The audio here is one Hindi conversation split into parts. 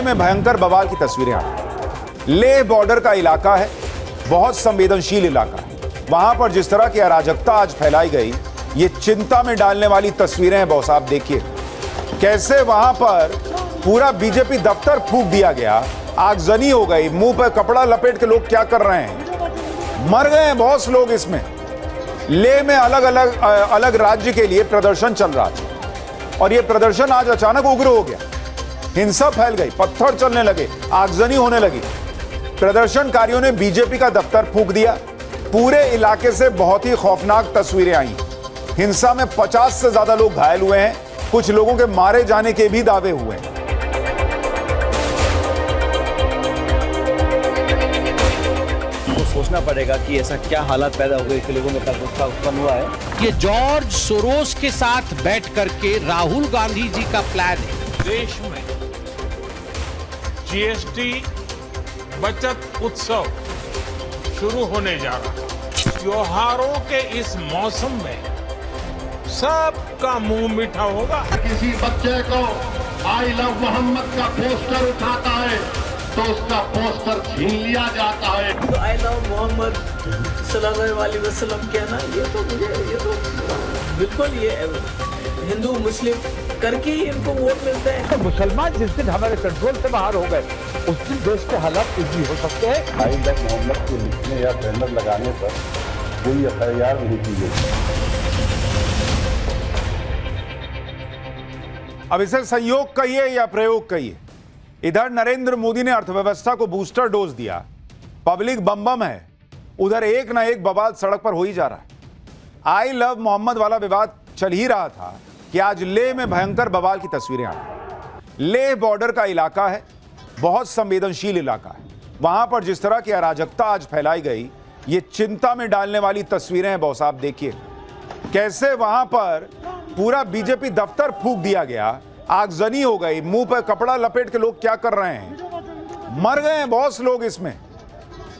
में भयंकर बवाल की तस्वीरें आ रही। लेह बॉर्डर का इलाका है, बहुत संवेदनशील इलाका है। वहां पर जिस तरह की अराजकता आज फैलाई गई, ये चिंता में डालने वाली तस्वीरें हैं। बॉस आप देखिए कैसे वहां पर पूरा बीजेपी दफ्तर फूंक दिया गया, आगजनी हो गई, मुंह पर कपड़ा लपेट के लोग क्या कर रहे हैं, मर गए हैं बहुत लोग इसमें। लेह में अलग राज्य के लिए प्रदर्शन चल रहा था और यह प्रदर्शन आज अचानक उग्र हो गया, हिंसा फैल गई, पत्थर चलने लगे, आगजनी होने लगी। प्रदर्शनकारियों ने बीजेपी का दफ्तर फूंक दिया। पूरे इलाके से बहुत ही खौफनाक तस्वीरें आई। हिंसा में 50 से ज्यादा लोग घायल हुए हैं, कुछ लोगों के मारे जाने के भी दावे हुए हैं। सोचना पड़ेगा कि ऐसा क्या हालात पैदा हुए कि लोगों में गुस्सा उत्पन्न हुआ है। ये जॉर्ज सोरोस के साथ बैठ करके राहुल गांधी जी का प्लान है। देश में जीएसटी बचत उत्सव शुरू होने जा रहा है। त्योहारों के इस मौसम में सबका मुंह मीठा होगा। किसी बच्चे को आई लव मोहम्मद का पोस्टर उठाता है तो उसका पोस्टर छीन लिया जाता है। तो आई लव मोहम्मद सल्लल्लाहु अलैहि वसल्लम कहना, ये तो बिल्कुल ये हिंदू मुस्लिम करके ही इनको वोट मिलते हैं। तो मुसलमान जिस दिन हमारे कंट्रोल से बाहर हो गए, उस दिन देश के हालात कुछ भी हो सकते हैं। आई लव मोहम्मद को लिखने या बैनर लगाने पर कोई एफआईआर नहीं की गई। अब इसे संयोग कहिए या प्रयोग कहिए, इधर नरेंद्र मोदी ने अर्थव्यवस्था को बूस्टर डोज दिया, पब्लिक बम बम है, उधर एक ना एक बवाल सड़क पर हो ही जा रहा है। आई लव मोहम्मद वाला विवाद चल ही रहा था कि आज लेह में भयंकर बवाल की तस्वीरें आ रही। लेह बॉर्डर का इलाका है, बहुत संवेदनशील इलाका है। वहां पर जिस तरह की अराजकता आज फैलाई गई, ये चिंता में डालने वाली तस्वीरें हैं। बॉस आप देखिए कैसे वहां पर पूरा बीजेपी दफ्तर फूंक दिया गया, आगजनी हो गई, मुंह पर कपड़ा लपेट के लोग क्या कर रहे हैं, मर गए हैं बहुत लोग इसमें।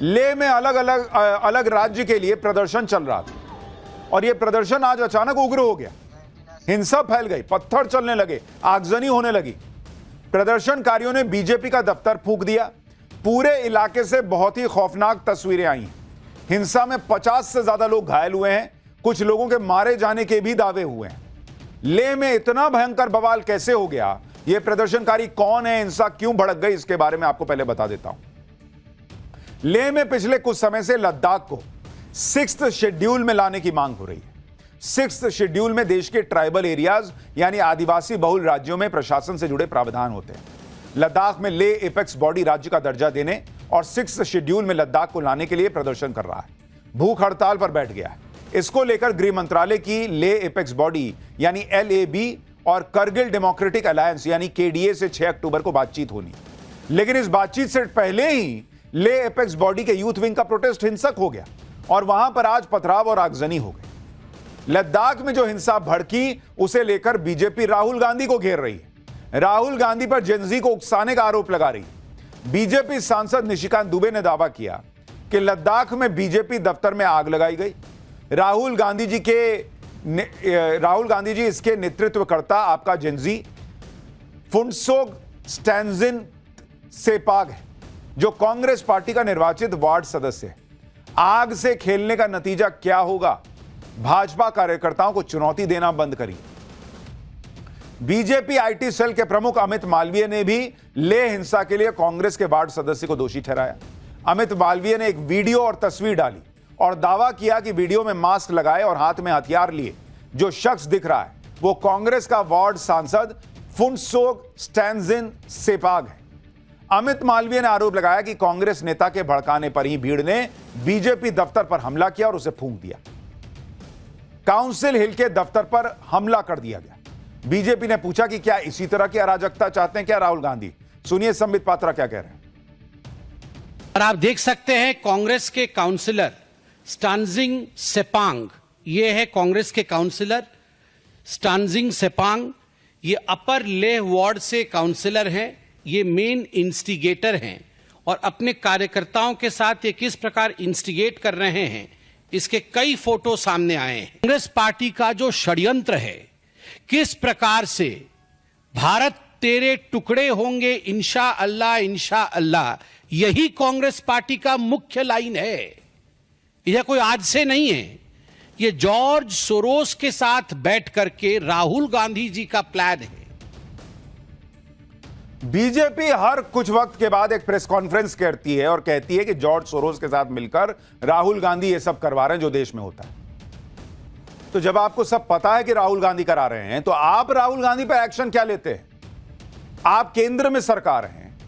लेह में अलग राज्य के लिए प्रदर्शन चल रहा था और यह प्रदर्शन आज अचानक उग्र हो गया, हिंसा फैल गई, पत्थर चलने लगे, आगजनी होने लगी। प्रदर्शनकारियों ने बीजेपी का दफ्तर फूंक दिया। पूरे इलाके से बहुत ही खौफनाक तस्वीरें आई। हिंसा में 50 से ज्यादा लोग घायल हुए हैं, कुछ लोगों के मारे जाने के भी दावे हुए हैं। लेह में इतना भयंकर बवाल कैसे हो गया, यह प्रदर्शनकारी कौन है, हिंसा क्यों भड़क गई, इसके बारे में आपको पहले बता देता हूं। लेह में पिछले कुछ समय से लद्दाख को 6th शेड्यूल में लाने की मांग हो रही है। 6th शेड्यूल में देश के ट्राइबल एरियाज यानी आदिवासी बहुल राज्यों में प्रशासन से जुड़े प्रावधान होते हैं। लद्दाख में लेह एपेक्स बॉडी राज्य का दर्जा देने और 6th शेड्यूल में लद्दाख को लाने के लिए प्रदर्शन कर रहा है, भूख हड़ताल पर बैठ गया है। इसको लेकर गृह मंत्रालय की लेह एपेक्स बॉडी यानी LAB और करगिल डेमोक्रेटिक अलायंस यानी KDA से 6 अक्टूबर को बातचीत होनी, लेकिन इस बातचीत से पहले ही लेह एपेक्स बॉडी के यूथ विंग का प्रोटेस्ट हिंसक हो गया और वहां पर आज पथराव और आगजनी हो गई। लद्दाख में जो हिंसा भड़की, उसे लेकर बीजेपी राहुल गांधी को घेर रही है। राहुल गांधी पर जेनजी को उकसाने का आरोप लगा रही है। बीजेपी सांसद निशिकांत दुबे ने दावा किया कि लद्दाख में बीजेपी दफ्तर में आग लगाई गई। राहुल गांधी जी इसके नेतृत्वकर्ता आपका जेनजी फुंसोग स्टैंजिन सेपाग है, जो कांग्रेस पार्टी का निर्वाचित वार्ड सदस्य है। आग से खेलने का नतीजा क्या होगा, भाजपा कार्यकर्ताओं को चुनौती देना बंद करिए। बीजेपी IT सेल के प्रमुख अमित मालवीय ने भी लेह हिंसा के लिए कांग्रेस के वार्ड सदस्य को दोषी ठहराया। अमित मालवीय ने एक वीडियो और तस्वीर डाली और दावा किया कि वीडियो में मास्क लगाए और हाथ में हथियार लिए जो शख्स दिख रहा है वो कांग्रेस का वार्ड सांसद फुंसोग स्टैंजिन सेपाग है। अमित मालवीय ने आरोप लगाया कि कांग्रेस नेता के भड़काने पर ही भीड़ ने बीजेपी दफ्तर पर हमला किया और उसे फूंक दिया। काउंसिल हिल के दफ्तर पर हमला कर दिया गया। बीजेपी ने पूछा कि क्या इसी तरह की अराजकता चाहते हैं क्या राहुल गांधी? सुनिए संबित पात्रा क्या कह रहे हैं। और आप देख सकते हैं कांग्रेस के काउंसिलर स्टानजिंग सेपांग, ये है कांग्रेस के काउंसिलर स्टानजिंग सेपांग, ये अपर लेह वार्ड से काउंसिलर हैं, ये मेन इंस्टिगेटर हैं और अपने कार्यकर्ताओं के साथ ये किस प्रकार इंस्टिगेट कर रहे हैं, इसके कई फोटो सामने आए हैं। कांग्रेस पार्टी का जो षड्यंत्र है, किस प्रकार से भारत तेरे टुकड़े होंगे इंशा अल्लाह, यही कांग्रेस पार्टी का मुख्य लाइन है। यह कोई आज से नहीं है, ये जॉर्ज सोरोस के साथ बैठ करके राहुल गांधी जी का प्लान है। बीजेपी हर कुछ वक्त के बाद एक प्रेस कॉन्फ्रेंस करती है और कहती है कि जॉर्ज सोरोस के साथ मिलकर राहुल गांधी ये सब करवा रहे हैं जो देश में होता है। तो जब आपको सब पता है कि राहुल गांधी करा रहे हैं, तो आप राहुल गांधी पर एक्शन क्या लेते हैं? आप केंद्र में सरकार हैं,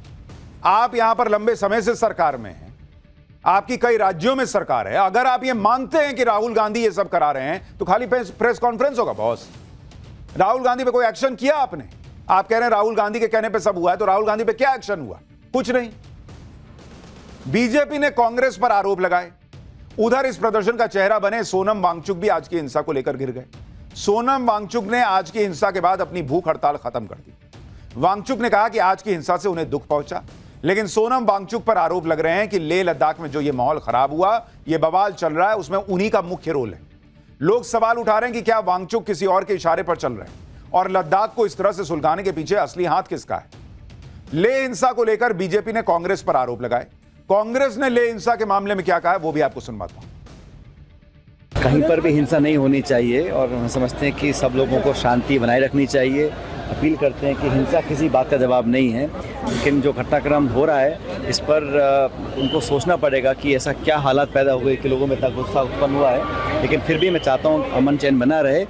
आप यहां पर लंबे समय से सरकार में हैं, आपकी कई राज्यों में सरकार है। अगर आप ये मानते हैं कि राहुल गांधी ये सब करा रहे हैं, तो खाली प्रेस कॉन्फ्रेंस होगा बॉस। राहुल गांधी पे कोई एक्शन किया आपने? आप कह रहे हैं राहुल गांधी के कहने पे सब हुआ है, तो राहुल गांधी पे क्या एक्शन हुआ? कुछ नहीं। बीजेपी ने कांग्रेस पर आरोप लगाए, उधर इस प्रदर्शन का चेहरा बने सोनम वांगचुक भी आज की हिंसा को लेकर गिर गए। सोनम वांगचुक ने आज की हिंसा के बाद अपनी भूख हड़ताल खत्म कर दी। वांगचुक ने कहा कि आज की हिंसा से उन्हें दुख पहुंचा, लेकिन सोनम वांगचुक पर आरोप लग रहे हैं कि लेह लद्दाख में जो ये माहौल खराब हुआ, ये बवाल चल रहा है, उसमें उन्हीं का मुख्य रोल है। लोग सवाल उठा रहे हैं कि क्या वांगचुक किसी और के इशारे पर चल रहे हैं और लद्दाख को इस तरह से सुलगाने के पीछे असली हाथ किसका है? लेह हिंसा को लेकर बीजेपी ने कांग्रेस पर आरोप लगाए। कांग्रेस ने लेह हिंसा के मामले में क्या कहा है वो भी आपको सुनवाता हूं। कहीं पर भी हिंसा नहीं होनी चाहिए और हम समझते हैं कि सब लोगों को शांति बनाए रखनी चाहिए। अपील करते हैं कि हिंसा किसी बात का जवाब नहीं है, लेकिन जो घटनाक्रम हो रहा है इस पर उनको सोचना पड़ेगा कि ऐसा क्या हालात पैदा हो गए कि लोगों में इतना गुस्सा उत्पन्न हुआ है। लेकिन फिर भी मैं चाहता हूँ अमन चैन बना रहे।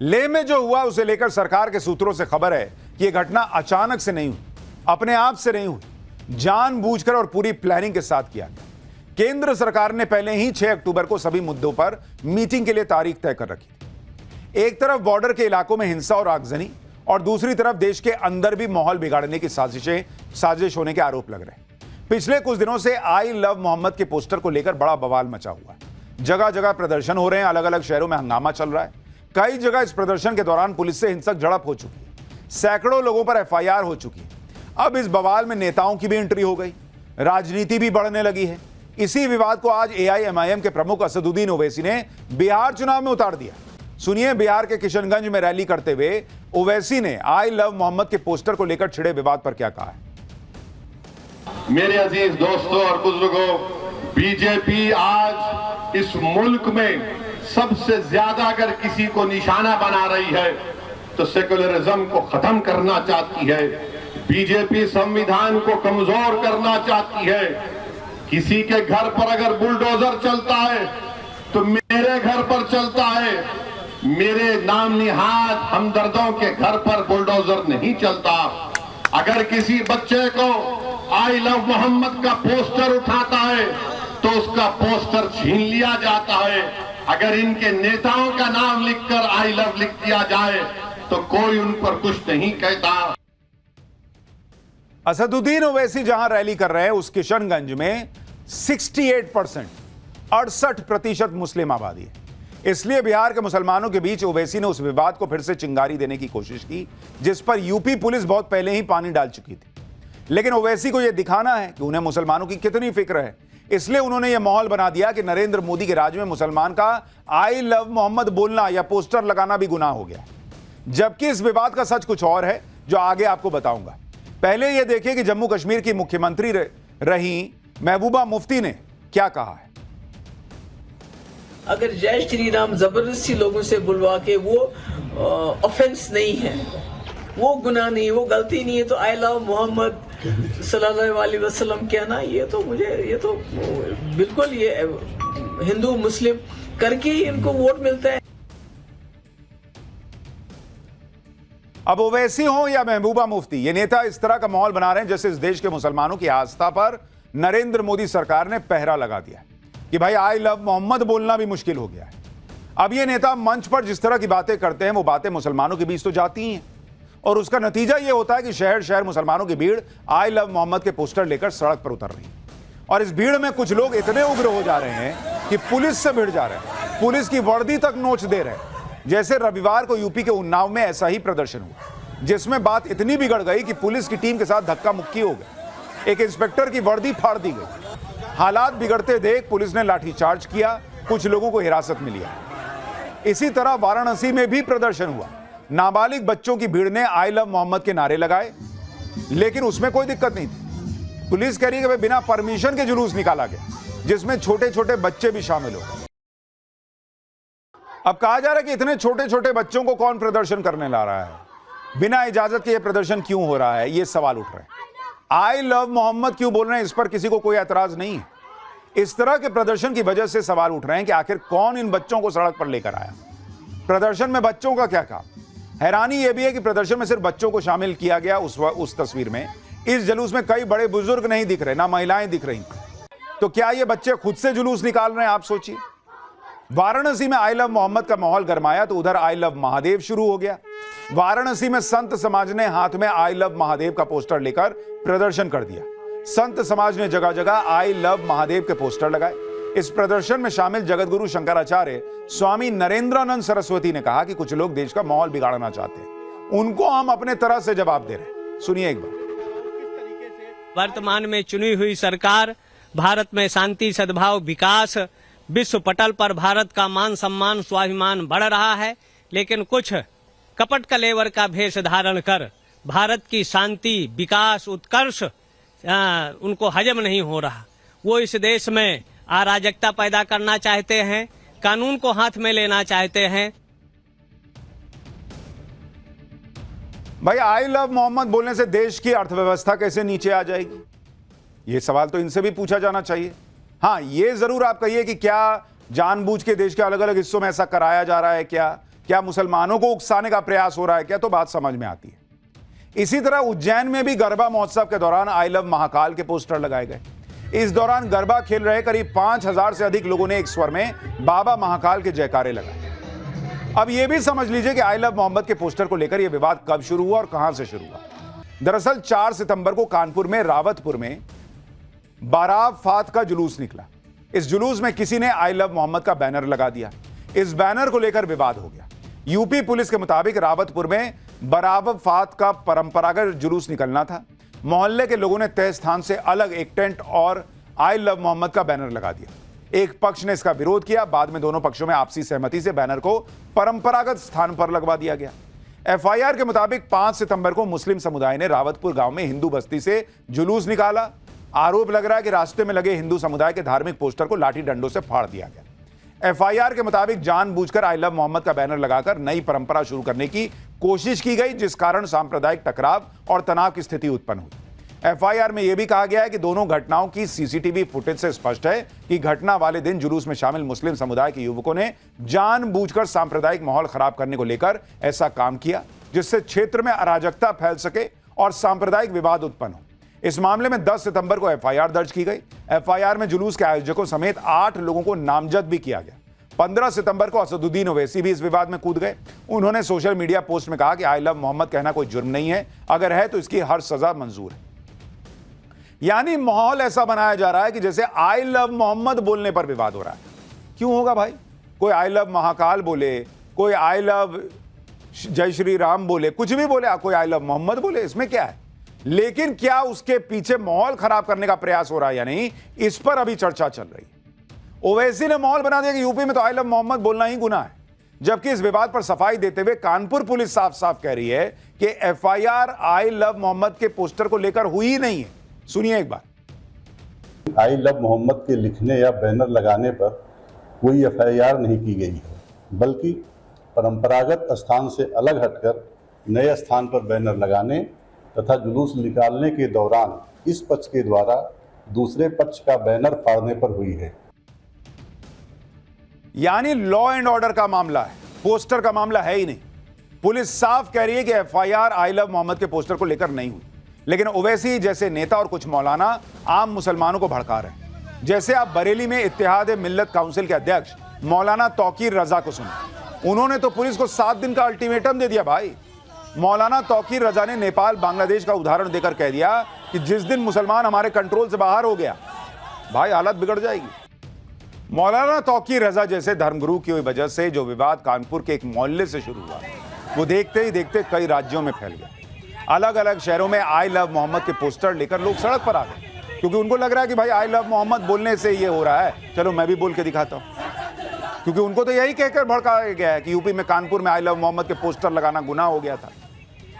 लेह में जो हुआ उसे लेकर सरकार के सूत्रों से खबर है कि यह घटना अचानक से नहीं हुई, अपने आप से नहीं हुई, जानबूझकर और पूरी प्लानिंग के साथ किया गया। केंद्र सरकार ने पहले ही 6 अक्टूबर को सभी मुद्दों पर मीटिंग के लिए तारीख तय कर रखी थी। एक तरफ बॉर्डर के इलाकों में हिंसा और आगजनी और दूसरी तरफ देश के अंदर भी माहौल बिगाड़ने की साजिश होने के आरोप लग रहे हैं। पिछले कुछ दिनों से आई लव मोहम्मद के पोस्टर को लेकर बड़ा बवाल मचा हुआ है। जगह जगह प्रदर्शन हो रहे हैं, अलग अलग शहरों में हंगामा चल रहा है। कई जगह इस प्रदर्शन के दौरान पुलिस से हिंसक झड़प हो चुकी है, सैकड़ों लोगों पर FIR हो चुकी है। अब इस बवाल में नेताओं की भी एंट्री हो गई, राजनीति भी बढ़ने लगी है। इसी विवाद को आज AIMIM के प्रमुख असदुद्दीन ओवैसी ने बिहार चुनाव में उतार दिया। सुनिए बिहार के किशनगंज में रैली करते हुए ओवैसी ने आई लव मोहम्मद के पोस्टर को लेकर छिड़े विवाद पर क्या कहा है। मेरे अजीज दोस्तों और बुजुर्गों, बीजेपी आज इस मुल्क में सबसे ज्यादा अगर किसी को निशाना बना रही है तो सेकुलरिज्म को खत्म करना चाहती है। बीजेपी संविधान को कमजोर करना चाहती है। किसी के घर पर अगर बुलडोजर चलता है तो मेरे घर पर चलता है, मेरे नाम निहाद हमदर्दों के घर पर बुलडोजर नहीं चलता। अगर किसी बच्चे को आई लव मोहम्मद का पोस्टर उठाता है तो उसका पोस्टर छीन लिया जाता है। अगर इनके नेताओं का नाम लिखकर आई लव लिख दिया जाए तो कोई उन पर कुछ नहीं कहता। असदुद्दीन ओवैसी जहां रैली कर रहे हैं उस किशनगंज में 68% मुस्लिम आबादी है। इसलिए बिहार के मुसलमानों के बीच ओवैसी ने उस विवाद को फिर से चिंगारी देने की कोशिश की जिस पर यूपी पुलिस बहुत पहले ही पानी डाल चुकी थी। लेकिन ओवैसी को यह दिखाना है कि उन्हें मुसलमानों की कितनी फिक्र है, इसलिए उन्होंने यह माहौल बना दिया कि नरेंद्र मोदी के राज में मुसलमान का आई लव मोहम्मद बोलना या पोस्टर लगाना भी गुनाह हो गया। जबकि इस विवाद का सच कुछ और है जो आगे आपको बताऊंगा। पहले यह देखिए कि जम्मू कश्मीर की मुख्यमंत्री रही महबूबा मुफ्ती ने क्या कहा है। अगर जय श्री राम जबरदस्ती लोगों से बुलवा के वो ऑफेंस नहीं है, वो गुनाह नहीं, वो गलती नहीं है, तो आई लव मोहम्मद सल्लल्लाहु अलैहि वसल्लम कहना ये तो बिल्कुल ये हिंदू मुस्लिम करके ही इनको वोट मिलता है। अब ओवैसी हो या महबूबा मुफ्ती, ये नेता इस तरह का माहौल बना रहे हैं जैसे इस देश के मुसलमानों की आस्था पर नरेंद्र मोदी सरकार ने पहरा लगा दिया कि भाई आई लव मोहम्मद बोलना भी मुश्किल हो गया है। अब ये नेता मंच पर जिस तरह की बातें करते हैं वो बातें मुसलमानों के बीच तो जाती ही हैं और उसका नतीजा ये होता है कि शहर शहर मुसलमानों की भीड़ आई लव मोहम्मद के पोस्टर लेकर सड़क पर उतर रही है। और इस भीड़ में कुछ लोग इतने उग्र हो जा रहे हैं कि पुलिस से भिड़ जा रहे हैं, पुलिस की वर्दी तक नोच दे रहे हैं। जैसे रविवार को यूपी के उन्नाव में ऐसा ही प्रदर्शन हुआ जिसमें बात इतनी बिगड़ गई कि पुलिस की टीम के साथ धक्का मुक्की हो गई, एक इंस्पेक्टर की वर्दी फाड़ दी गई। हालात बिगड़ते देख पुलिस ने लाठीचार्ज किया, कुछ लोगों को हिरासत में लिया। इसी तरह वाराणसी में भी प्रदर्शन हुआ। नाबालिग बच्चों की भीड़ ने आई लव मोहम्मद के नारे लगाए, लेकिन उसमें कोई दिक्कत नहीं थी। पुलिस कह रही है कि बिना परमिशन के जुलूस निकाला गया, जिसमें छोटे छोटे बच्चे भी शामिल हो गए। अब कहा जा रहा है कि इतने छोटे छोटे बच्चों को कौन प्रदर्शन करने ला रहा है, बिना इजाजत के यह प्रदर्शन क्यों हो रहा है, ये सवाल उठ रहे हैं। आई लव मोहम्मद क्यों बोल रहे हैं, इस पर किसी को कोई एतराज नहीं है। इस तरह के प्रदर्शन की वजह से सवाल उठ रहे हैं कि आखिर कौन इन बच्चों को सड़क पर लेकर आया, प्रदर्शन में बच्चों का क्या काम। हैरानी यह भी है कि प्रदर्शन में सिर्फ बच्चों को शामिल किया गया। उस तस्वीर में, इस जुलूस में कई बड़े बुजुर्ग नहीं दिख रहे, ना महिलाएं दिख रही। तो क्या ये बच्चे खुद से जुलूस निकाल रहे हैं, आप सोचिए। वाराणसी में आई लव मोहम्मद का माहौल गरमाया तो उधर आई लव महादेव शुरू हो गया। वाराणसी में संत समाज ने हाथ में आई लव महादेव का पोस्टर लेकर प्रदर्शन कर दिया। संत समाज ने जगह जगह आई लव महादेव के पोस्टर लगाए। इस प्रदर्शन में शामिल जगतगुरु शंकराचार्य स्वामी नरेंद्रानंद सरस्वती ने कहा कि कुछ लोग देश का माहौल बिगाड़ना चाहते हैं, उनको हम अपने तरह से जवाब दे रहे हैं। सुनिए एक बार। वर्तमान में चुनी हुई सरकार भारत में शांति, सद्भाव, विकास, विश्व पटल पर भारत का मान सम्मान, स्वाभिमान बढ़ रहा है, लेकिन कुछ कपट कलेवर का भेष धारण कर भारत की शांति, विकास, उत्कर्ष उनको हजम नहीं हो रहा। वो इस देश में अराजकता पैदा करना चाहते हैं, कानून को हाथ में लेना चाहते हैं। भाई, आई लव मोहम्मद बोलने से देश की अर्थव्यवस्था कैसे नीचे आ जाएगी, ये सवाल तो इनसे भी पूछा जाना चाहिए। हाँ, ये जरूर आप कहिए कि क्या जानबूझ के देश के अलग अलग हिस्सों में ऐसा कराया जा रहा है, क्या मुसलमानों को उकसाने का प्रयास हो रहा है क्या, तो बात समझ में आती है। इसी तरह उज्जैन में भी गरबा महोत्सव के दौरान आई लव महाकाल के पोस्टर लगाए गए। इस दौरान गरबा खेल रहे करीब 5000 से अधिक लोगों ने एक स्वर में बाबा महाकाल के जयकारे लगाए। अब यह भी समझ लीजिए कि आई लव मोहम्मद के पोस्टर को लेकर यह विवाद कब शुरू हुआ और कहां से शुरू हुआ। दरअसल 4 सितंबर को कानपुर में रावतपुर में बारात फात का जुलूस निकला। इस जुलूस में किसी ने आई लव मोहम्मद का बैनर लगा दिया। इस बैनर को लेकर विवाद हो गया। यूपी पुलिस के मुताबिक रावतपुर में बारात फात का परंपरागत जुलूस निकलना था। मोहल्ले के लोगों ने तय स्थान से अलग एक टेंट और आई लव मोहम्मद का बैनर लगा दिया। एक पक्ष ने इसका विरोध किया, बाद में दोनों पक्षों में आपसी सहमति से बैनर को परंपरागत स्थान पर लगवा दिया गया। एफआईआर के मुताबिक 5 सितंबर को मुस्लिम समुदाय ने रावतपुर गांव में हिंदू बस्ती से जुलूस निकाला। आरोप लग रहा है कि रास्ते में लगे हिंदू समुदाय के धार्मिक पोस्टर को लाठी डंडों से फाड़ दिया गया। एफआईआर के मुताबिक जानबूझकर आई लव मोहम्मद का बैनर लगाकर नई परंपरा शुरू करने की कोशिश की गई, जिस कारण सांप्रदायिक टकराव और तनाव की स्थिति उत्पन्न हुई। एफआईआर में यह भी कहा गया है कि दोनों घटनाओं की सीसीटीवी फुटेज से स्पष्ट है कि घटना वाले दिन जुलूस में शामिल मुस्लिम समुदाय के युवकों ने जानबूझकर सांप्रदायिक माहौल खराब करने को लेकर ऐसा काम किया, जिससे क्षेत्र में अराजकता फैल सके और सांप्रदायिक विवाद उत्पन्न हो। इस मामले में 10 सितंबर को एफआईआर दर्ज की गई। एफआईआर में जुलूस के आयोजकों समेत 8 लोगों को नामजद भी किया गया। 15 सितंबर को असदुद्दीन ओवैसी भी इस विवाद में कूद गए। उन्होंने सोशल मीडिया पोस्ट में कहा कि आई लव मोहम्मद कहना कोई जुर्म नहीं है, अगर है तो इसकी हर सजा मंजूर है। यानी माहौल ऐसा बनाया जा रहा है कि जैसे आई लव मोहम्मद बोलने पर विवाद हो रहा है। क्यों होगा भाई? कोई आई लव महाकाल बोले, कोई आई लव जय श्री राम बोले, कुछ भी बोले, कोई आई लव मोहम्मद बोले, इसमें क्या है? लेकिन क्या उसके पीछे माहौल खराब करने का प्रयास हो रहा है या नहीं, इस पर अभी चर्चा चल रही है। ओवैसी ने माहौल बना दिया कि यूपी में तो आई लव मोहम्मद बोलना ही गुनाह है, जबकि इस विवाद पर सफाई देते हुए कानपुर पुलिस साफ साफ कह रही है कि एफआईआर आई लव मोहम्मद के पोस्टर को लेकर हुई ही नहीं है। सुनिए एक बार। आई लव मोहम्मद के लिखने या बैनर लगाने पर कोई एफआईआर नहीं की गई है, बल्कि परंपरागत स्थान से अलग हटकर नए स्थान पर बैनर लगाने तथा जुलूस निकालने के दौरान इस पक्ष के द्वारा दूसरे पक्ष का बैनर फाड़ने पर हुई है। यानी लॉ एंड ऑर्डर का मामला है, पोस्टर का मामला है ही नहीं। पुलिस साफ कह रही है कि एफआईआर आई लव मोहम्मद के पोस्टर को लेकर नहीं हुई, लेकिन ओवैसी जैसे नेता और कुछ मौलाना आम मुसलमानों को भड़का रहे हैं। जैसे आप बरेली में इत्तेहाद मिल्लत काउंसिल के अध्यक्ष मौलाना तौकीर रजा को सुना। उन्होंने तो पुलिस को 7 दिन का अल्टीमेटम दे दिया। भाई, मौलाना तौकीर रजा ने नेपाल बांग्लादेश का उदाहरण देकर कह दिया कि जिस दिन मुसलमान हमारे कंट्रोल से बाहर हो गया, भाई हालत बिगड़ जाएगी। मौलाना तौकीर रजा जैसे धर्मगुरु की वजह से जो विवाद कानपुर के एक मोहल्ले से शुरू हुआ, वो देखते ही देखते कई राज्यों में फैल गया। अलग अलग शहरों में आई लव मोहम्मद के पोस्टर लेकर लोग सड़क पर आ गए, क्योंकि उनको लग रहा है कि भाई आई लव मोहम्मद बोलने से ये हो रहा है, चलो मैं भी बोल के दिखाता हूं। क्योंकि उनको तो यही कहकर भड़काया गया है कि यूपी में कानपुर में आई लव मोहम्मद के पोस्टर लगाना गुनाह हो गया था।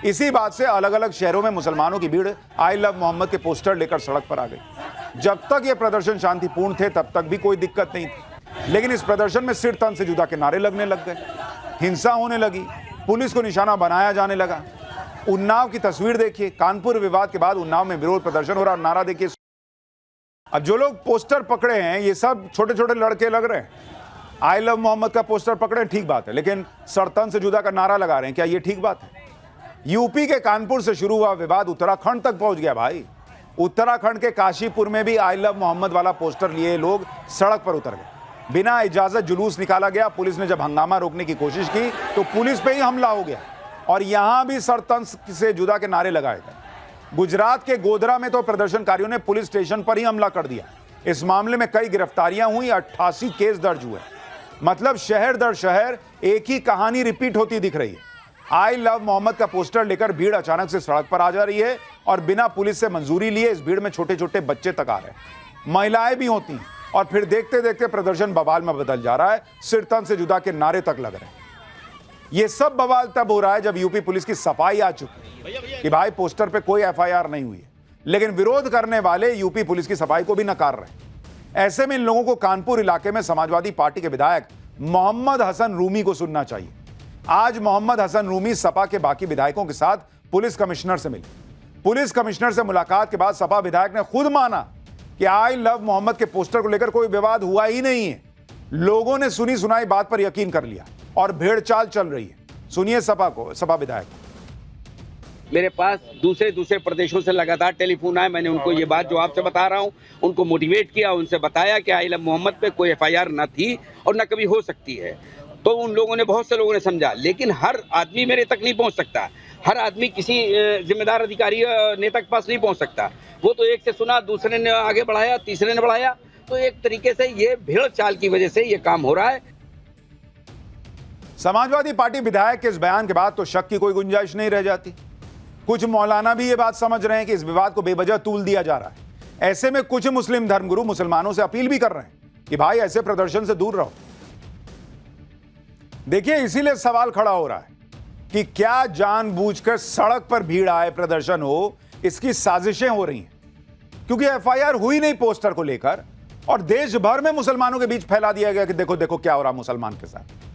इसी बात से अलग अलग शहरों में मुसलमानों की भीड़ आई लव मोहम्मद के पोस्टर लेकर सड़क पर आ गई। जब तक ये प्रदर्शन शांतिपूर्ण थे तब तक भी कोई दिक्कत नहीं थी, लेकिन इस प्रदर्शन में सिर तन से जुदा के नारे लगने लग गए, हिंसा होने लगी, पुलिस को निशाना बनाया जाने लगा। उन्नाव की तस्वीर देखिए, कानपुर विवाद के बाद उन्नाव में विरोध प्रदर्शन हो रहा, नारा देखिए। अब जो लोग पोस्टर पकड़े हैं ये सब छोटे छोटे लड़के लग रहे हैं। आई लव मोहम्मद का पोस्टर पकड़े ठीक बात है, लेकिन सरतन से जुदा का नारा लगा रहे हैं, क्या ये ठीक बात है? यूपी के कानपुर से शुरू हुआ विवाद उत्तराखंड तक पहुंच गया भाई। उत्तराखंड के काशीपुर में भी आई लव मोहम्मद वाला पोस्टर लिए लोग सड़क पर उतर गए। बिना इजाजत जुलूस निकाला गया। पुलिस ने जब हंगामा रोकने की कोशिश की तो पुलिस पे ही हमला हो गया और यहां भी सरतन से जुदा के नारे लगाए गए। गुजरात के गोधरा में तो प्रदर्शनकारियों ने पुलिस स्टेशन पर ही हमला कर दिया। इस मामले में कई गिरफ्तारियां हुई, 88 केस दर्ज हुए। मतलब शहर दर शहर एक ही कहानी रिपीट होती दिख रही है। आई लव मोहम्मद का पोस्टर लेकर भीड़ अचानक से सड़क पर आ जा रही है और बिना पुलिस से मंजूरी लिए इस भीड़ में छोटे छोटे बच्चे तक आ रहे हैं, महिलाएं भी होती हैं और फिर देखते देखते प्रदर्शन बवाल में बदल जा रहा है। सिर तन से जुदा के नारे तक लग रहे हैं। यह सब बवाल तब हो रहा है जब यूपी पुलिस की सफाई आ चुकी है कि भाई पोस्टर पे कोई एफआईआर नहीं हुई है, लेकिन विरोध करने वाले यूपी पुलिस की सफाई को भी नकार रहे हैं। ऐसे में इन लोगों को कानपुर इलाके में समाजवादी पार्टी के विधायक मोहम्मद हसन रूमी को सुनना चाहिए। आज मोहम्मद हसन रूमी सपा के बाकी विधायकों के साथ पुलिस कमिश्नर से मिले। पुलिस कमिश्नर से मुलाकात के बाद सपा विधायक ने खुद माना कि आई लव मोहम्मद के पोस्टर को लेकर कोई विवाद हुआ ही नहीं है। लोगों ने सुनी सुनाई बात पर यकीन कर लिया और भेड़चाल चल रही है। सुनिए सपा विधायक। मेरे पास दूसरे प्रदेशों से लगातार टेलीफोन आए। मैंने उनको ये बात जो आपसे बता रहा हूँ उनको मोटिवेट किया, उनसे बताया कि आई लव मोहम्मद पे कोई एफआईआर न थी और न कभी हो सकती है। तो उन लोगों ने, बहुत से लोगों ने समझा, लेकिन हर आदमी मेरे तक नहीं पहुंच सकता। हर आदमी किसी जिम्मेदार अधिकारी नेता के पास नहीं पहुंच सकता। वो तो एक से सुना, दूसरे ने आगे बढ़ाया, तीसरे ने बढ़ाया। तो एक तरीके से ये भेड़ चाल की वजह से ये काम हो रहा है। समाजवादी पार्टी विधायक के इस बयान के बाद तो शक की कोई गुंजाइश नहीं रह जाती। कुछ मौलाना भी ये बात समझ रहे हैं कि इस विवाद को बेवजह तूल दिया जा रहा है। ऐसे में कुछ मुस्लिम धर्मगुरु मुसलमानों से अपील भी कर रहे हैं कि भाई ऐसे प्रदर्शन से दूर रहो। देखिए, इसीलिए सवाल खड़ा हो रहा है कि क्या जानबूझकर सड़क पर भीड़ आए, प्रदर्शन हो, इसकी साजिशें हो रही हैं। क्योंकि एफआईआर हुई नहीं पोस्टर को लेकर और देश भर में मुसलमानों के बीच फैला दिया गया कि देखो देखो क्या हो रहा मुसलमान के साथ।